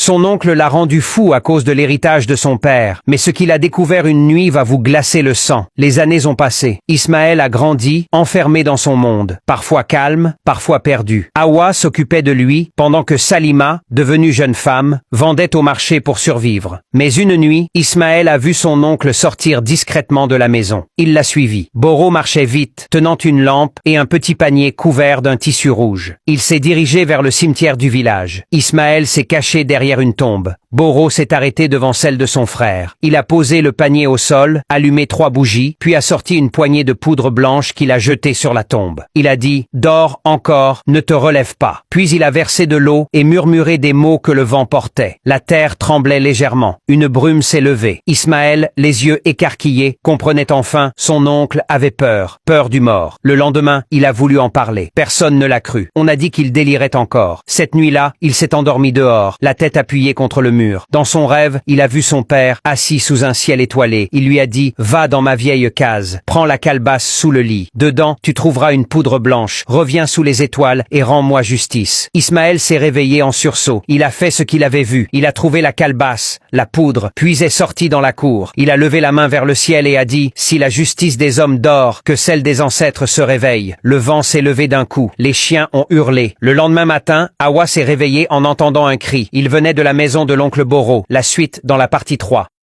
Son oncle l'a rendu fou à cause de l'héritage de son père, mais ce qu'il a découvert une nuit va vous glacer le sang. Les années ont passé. Ismaël a grandi, enfermé dans son monde, parfois calme, parfois perdu. Hawa s'occupait de lui, pendant que Salima, devenue jeune femme, vendait au marché pour survivre. Mais une nuit, Ismaël a vu son oncle sortir discrètement de la maison. Il l'a suivi. Boro marchait vite, tenant une lampe et un petit panier couvert d'un tissu rouge. Il s'est dirigé vers le cimetière du village. Ismaël s'est caché derrière une tombe. Boro s'est arrêté devant celle de son frère. Il a posé le panier au sol, allumé 3 bougies, puis a sorti une poignée de poudre blanche qu'il a jetée sur la tombe. Il a dit « Dors encore, ne te relève pas ». Puis il a versé de l'eau et murmuré des mots que le vent portait. La terre tremblait légèrement. Une brume s'est levée. Ismaël, les yeux écarquillés, comprenait enfin, son oncle avait peur. Peur du mort. Le lendemain, il a voulu en parler. Personne ne l'a cru. On a dit qu'il délirait encore. Cette nuit-là, il s'est endormi dehors, la tête appuyée contre le mur. Dans son rêve, il a vu son père, assis sous un ciel étoilé. Il lui a dit « Va dans ma vieille case, prends la calebasse sous le lit. Dedans, tu trouveras une poudre blanche. Reviens sous les étoiles et rends-moi justice. » Ismaël s'est réveillé en sursaut. Il a fait ce qu'il avait vu. Il a trouvé la calebasse, la poudre, puis est sorti dans la cour. Il a levé la main vers le ciel et a dit « Si la justice des hommes dort, que celle des ancêtres se réveille. » Le vent s'est levé d'un coup. Les chiens ont hurlé. Le lendemain matin, Hawa s'est réveillé en entendant un cri. Il venait de la maison de l'oncle Boro. La suite dans la partie 3.